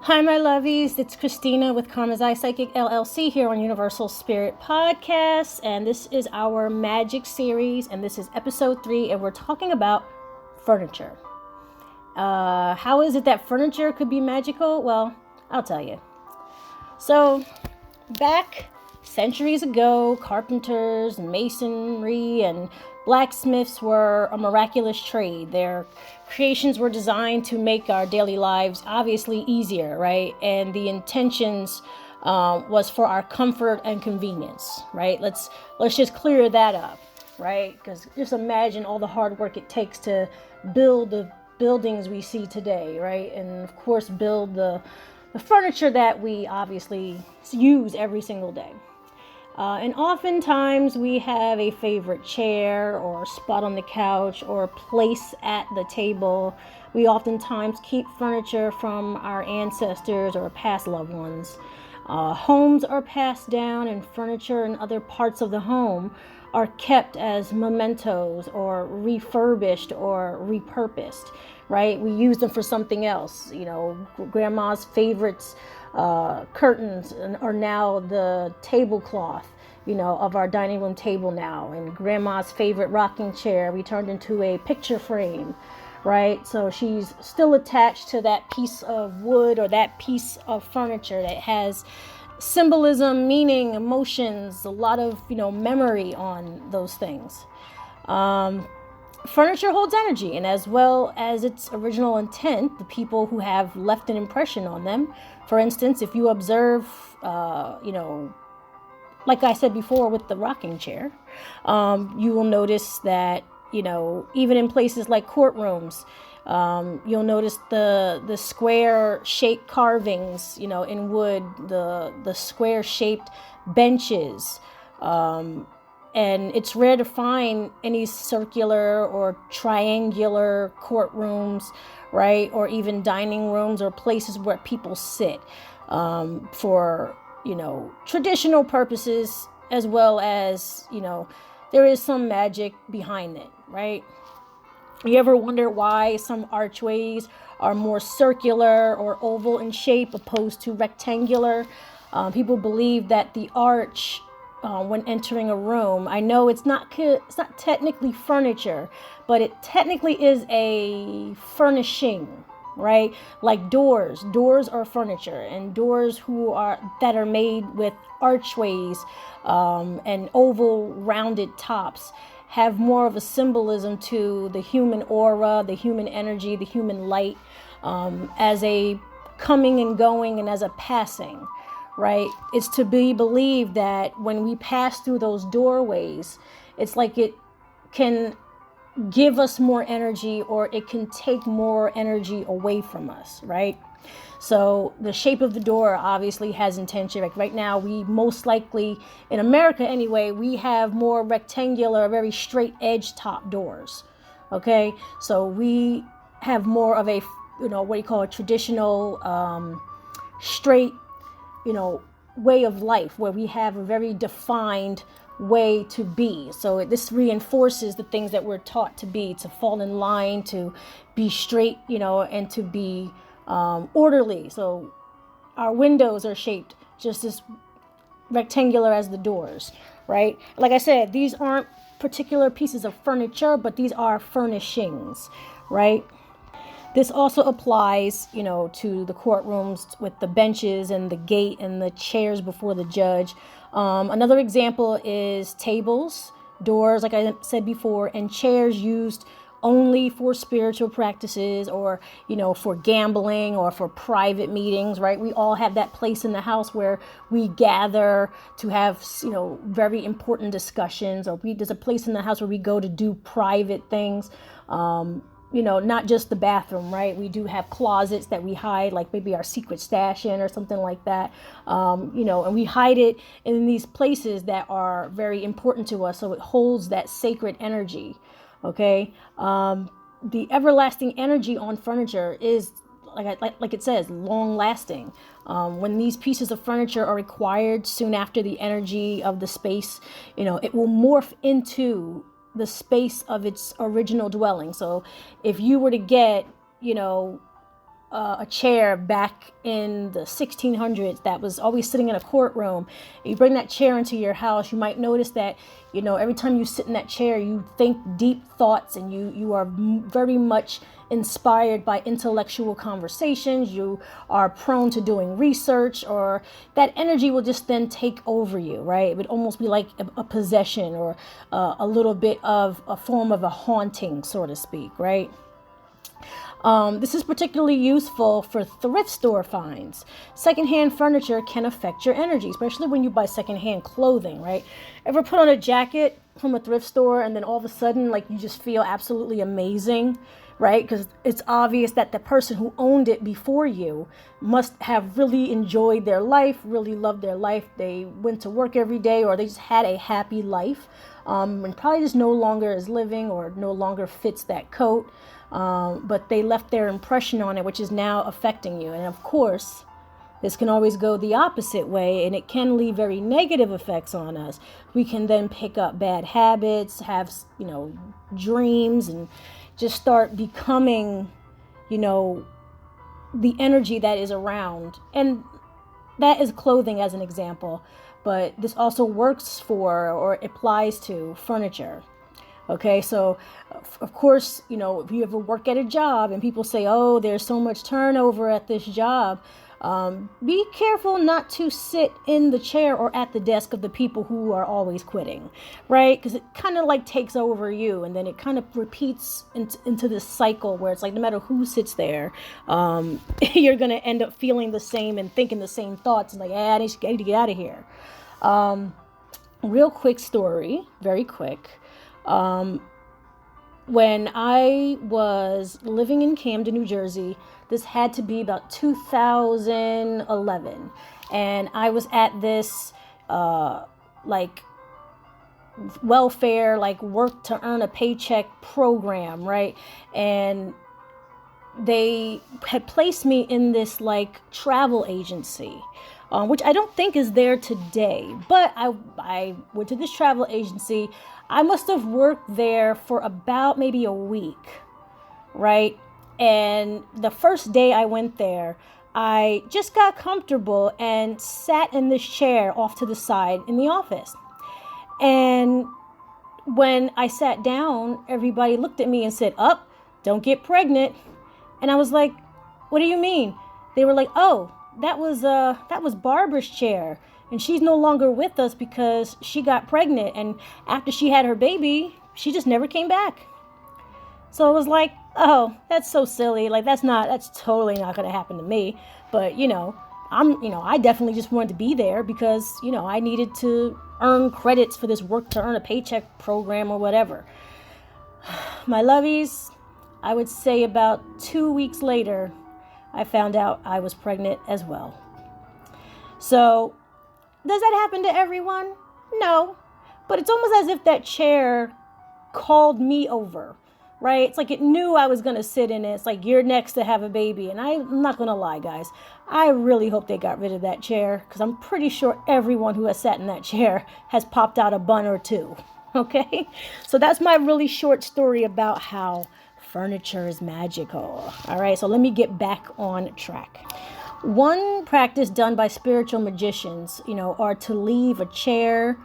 Hi, my lovies. It's Christina with Karma's Eye Psychic LLC here on Universal Spirit Podcast. And this is our magic series. And this is episode 3. And we're talking about furniture. How is it that furniture could be magical? Well, I'll tell you. So, back centuries ago, carpenters, masonry, and blacksmiths were a miraculous trade. Their creations were designed to make our daily lives obviously easier, right? And the intentions was for our comfort and convenience, right? Let's just clear that up, right? Because just imagine all the hard work it takes to build the buildings we see today, right? And of course, build the furniture that we obviously use every single day. And oftentimes we have a favorite chair or spot on the couch or place at the table. We oftentimes keep furniture from our ancestors or past loved ones. Homes are passed down, and furniture and other parts of the home are kept as mementos or refurbished or repurposed, right? We use them for something else. You know, grandma's favorites curtains are now the tablecloth, you know, of our dining room table now, and grandma's favorite rocking chair we turned into a picture frame, right? So she's still attached to that piece of wood or that piece of furniture that has symbolism, meaning, emotions, a lot of, memory on those things. Furniture holds energy, and as well as its original intent, the people who have left an impression on them. For instance, if you observe, like I said before with the rocking chair, you will notice that, even in places like courtrooms, you'll notice the square-shaped carvings, in wood, the square-shaped benches, and it's rare to find any circular or triangular courtrooms, right? Or even dining rooms or places where people sit for, traditional purposes, as well as, there is some magic behind it, right? You ever wonder why some archways are more circular or oval in shape opposed to rectangular? People believe that the arch, when entering a room, I know it's not technically furniture, but it technically is a furnishing, right? Like doors are furniture, and doors that are made with archways and oval rounded tops have more of a symbolism to the human aura, the human energy, the human light, as a coming and going and as a passing, right? It's to be believed that when we pass through those doorways, it's like it can give us more energy, or it can take more energy away from us, right? So the shape of the door obviously has intention. Like right now, we most likely, in America anyway, we have more rectangular, very straight edge top doors. Okay, so we have more of a, what you call a traditional straight, way of life, where we have a very defined way to be. So this reinforces the things that we're taught to be, to fall in line, to be straight, and to be orderly. So our windows are shaped just as rectangular as the doors, right? Like I said, these aren't particular pieces of furniture, but these are furnishings, right? This also applies, to the courtrooms with the benches and the gate and the chairs before the judge. Another example is tables, doors, like I said before, and chairs used only for spiritual practices, or, for gambling or for private meetings, right? We all have that place in the house where we gather to have, very important discussions, or there's a place in the house where we go to do private things. Not just the bathroom, right? We do have closets that we hide, like maybe our secret stash in or something like that. And we hide it in these places that are very important to us. So it holds that sacred energy. Okay. The everlasting energy on furniture is, like it says, long lasting. When these pieces of furniture are required soon after the energy of the space, it will morph into the space of its original dwelling. So if you were to get, a chair back in the 1600s that was always sitting in a courtroom. You bring that chair into your house, you might notice that, every time you sit in that chair, you think deep thoughts, and you are very much inspired by intellectual conversations. You are prone to doing research, or that energy will just then take over you, right? It would almost be like a possession, or a little bit of a form of a haunting, so to speak, right? This is particularly useful for thrift store finds. Secondhand furniture can affect your energy, especially when you buy secondhand clothing, right? Ever put on a jacket from a thrift store and then all of a sudden, like, you just feel absolutely amazing, right? Because it's obvious that the person who owned it before you must have really enjoyed their life, really loved their life. They went to work every day, or they just had a happy life, and probably just no longer is living, or no longer fits that coat. But they left their impression on it, which is now affecting you. And of course, this can always go the opposite way, and it can leave very negative effects on us. We can then pick up bad habits, have, dreams, and just start becoming, the energy that is around. And that is clothing as an example, but this also works for, or applies to, furniture. Okay, so of course, if you ever work at a job and people say, oh, there's so much turnover at this job, be careful not to sit in the chair or at the desk of the people who are always quitting, right? Because it kind of like takes over you, and then it kind of repeats into this cycle where it's like no matter who sits there, you're going to end up feeling the same and thinking the same thoughts, and like, I need to get out of here. Real quick story, very quick. When I was living in Camden, New Jersey, this had to be about 2011, and I was at this welfare, work to earn a paycheck program, right? And they had placed me in this travel agency, which I don't think is there today, but I went to this travel agency. I must have worked there for about maybe a week, right? And the first day I went there, I just got comfortable and sat in this chair off to the side in the office. And when I sat down, everybody looked at me and said, "Up, don't get pregnant." And I was like, "What do you mean?" They were like, "Oh, that was Barbara's chair, and she's no longer with us because she got pregnant, and after she had her baby, she just never came back." So I was like, "Oh, that's so silly. That's totally not going to happen to me." But, I definitely just wanted to be there because, I needed to earn credits for this work to earn a paycheck program or whatever. My lovies, I would say about 2 weeks later, I found out I was pregnant as well. So, does that happen to everyone? No. But it's almost as if that chair called me over, right? It's like it knew I was going to sit in it. It's like, you're next to have a baby. And I'm not going to lie, guys. I really hope they got rid of that chair, because I'm pretty sure everyone who has sat in that chair has popped out a bun or two. Okay? So that's my really short story about how furniture is magical. All right, so let me get back on track. One practice done by spiritual magicians, are to leave a chair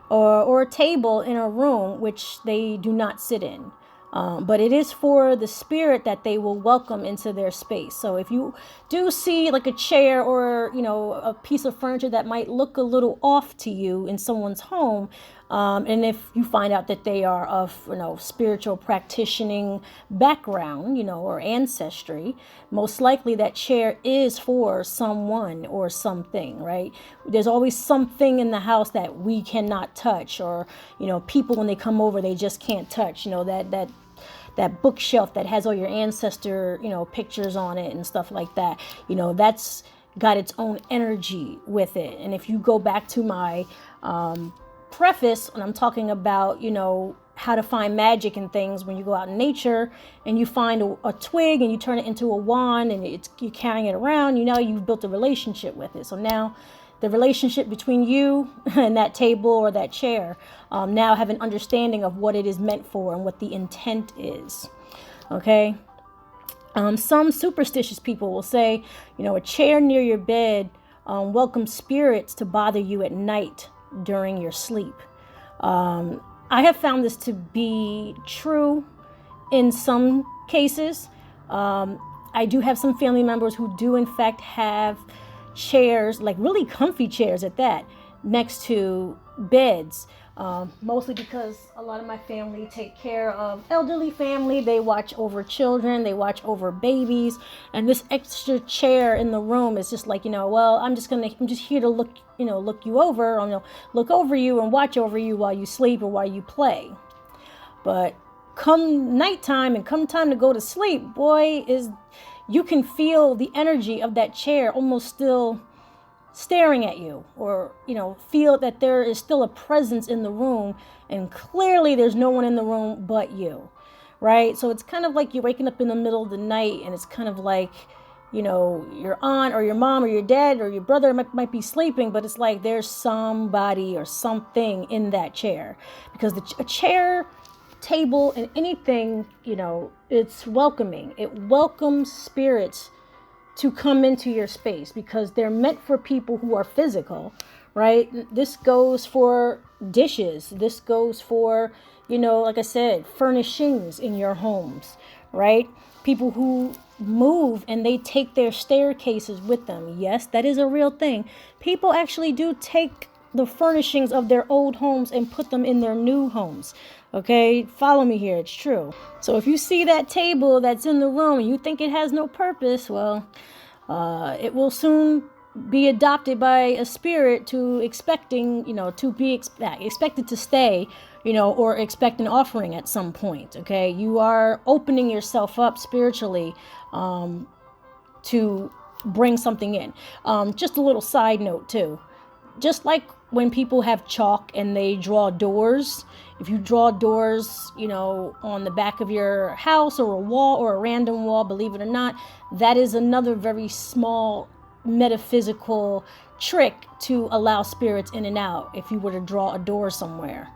or a table in a room which they do not sit in. But it is for the spirit that they will welcome into their space. So if you do see a chair or, a piece of furniture that might look a little off to you in someone's home, and if you find out that they are of, spiritual practicing background, or ancestry, most likely that chair is for someone or something, right? There's always something in the house that we cannot touch, or, people when they come over, they just can't touch, that bookshelf that has all your ancestor, pictures on it and stuff like that. That's got its own energy with it. And if you go back to my preface, when I'm talking about, how to find magic and things, when you go out in nature and you find a twig and you turn it into a wand and you're carrying it around, you've built a relationship with it. So now the relationship between you and that table or that chair now have an understanding of what it is meant for and what the intent is. Okay. Some superstitious people will say, a chair near your bed welcomes spirits to bother you at night during your sleep. I have found this to be true in some cases. I do have some family members who do in fact have chairs, like really comfy chairs at that, next to beds. Mostly because a lot of my family take care of elderly family. They watch over children, they watch over babies, and this extra chair in the room is just like, well, I'm just here to look you over, look over you and watch over you while you sleep or while you play. But come nighttime and come time to go to sleep, you can feel the energy of that chair almost still staring at you, or feel that there is still a presence in the room, and clearly there's no one in the room but you, right? So it's kind of like you're waking up in the middle of the night, and it's kind of like your aunt or your mom or your dad or your brother might be sleeping, but it's like there's somebody or something in that chair, because a chair, table, and anything, it's welcoming. It welcomes spirits to come into your space, because they're meant for people who are physical, right? This goes for dishes. This goes for, like I said, furnishings in your homes, right? People who move and they take their staircases with them. Yes, that is a real thing. People actually do take the furnishings of their old homes and put them in their new homes. Okay, follow me here. It's true. So if you see that table that's in the room and you think it has no purpose, well, it will soon be adopted by a spirit to expecting, to be expected to stay, or expect an offering at some point. Okay, you are opening yourself up spiritually to bring something in. Just a little side note too. Just like when people have chalk and they draw doors, if you draw doors, on the back of your house or a wall or a random wall, believe it or not, that is another very small metaphysical trick to allow spirits in and out if you were to draw a door somewhere.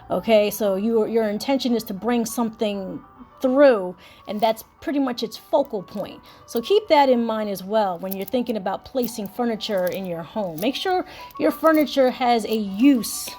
Okay, so your intention is to bring something through, and that's pretty much its focal point. So keep that in mind as well when you're thinking about placing furniture in your home. Make sure your furniture has a use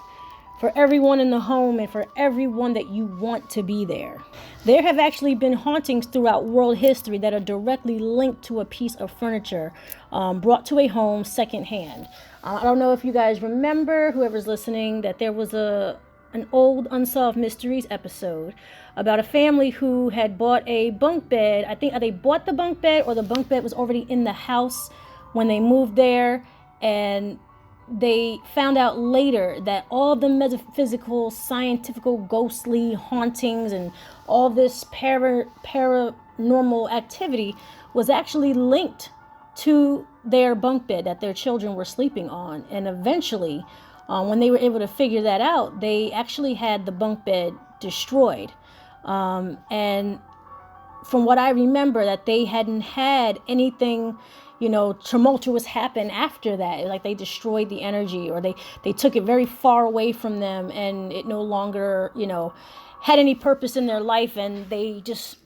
for everyone in the home and for everyone that you want to be there. There have actually been hauntings throughout world history that are directly linked to a piece of furniture brought to a home secondhand. I don't know if you guys remember, whoever's listening, that there was an old Unsolved Mysteries episode about a family who had bought a bunk bed. I think they bought the bunk bed, or the bunk bed was already in the house when they moved there, and they found out later that all the metaphysical, scientific, ghostly hauntings and all this paranormal activity was actually linked to their bunk bed that their children were sleeping on. And eventually, when they were able to figure that out, they actually had the bunk bed destroyed. And from what I remember, that they hadn't had anything, tumultuous happen after that. Like they destroyed the energy, or they took it very far away from them, and it no longer, had any purpose in their life, and they just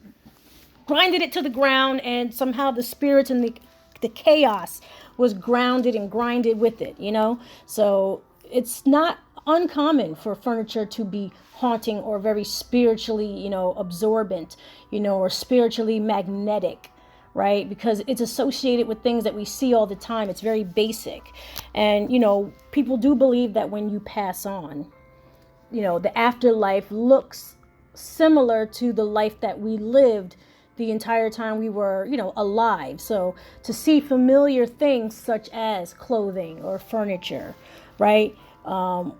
grinded it to the ground, and somehow the spirits and the chaos was grounded and grinded with it, So it's not uncommon for furniture to be haunting or very spiritually, absorbent, or spiritually magnetic, right? Because it's associated with things that we see all the time. It's very basic. And, people do believe that when you pass on, the afterlife looks similar to the life that we lived the entire time we were, alive. So to see familiar things such as clothing or furniture, right,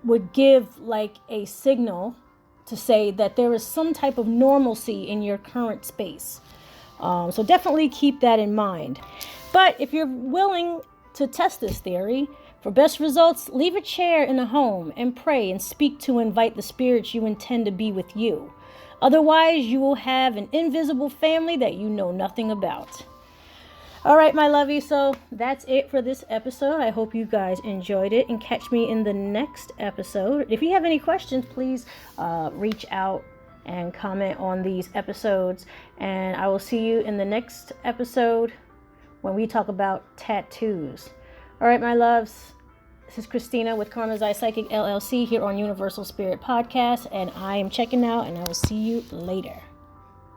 would give like a signal to say that there is some type of normalcy in your current space. So definitely keep that in mind. But if you're willing to test this theory, for best results, leave a chair in a home and pray and speak to invite the spirits you intend to be with you. Otherwise, you will have an invisible family that you know nothing about. All right, my lovey, so that's it for this episode. I hope you guys enjoyed it, and catch me in the next episode. If you have any questions, please reach out and comment on these episodes. And I will see you in the next episode when we talk about tattoos. All right, my loves. This is Christina with Karma's Eye Psychic LLC here on Universal Spirit Podcast, and I am checking out, and I will see you later.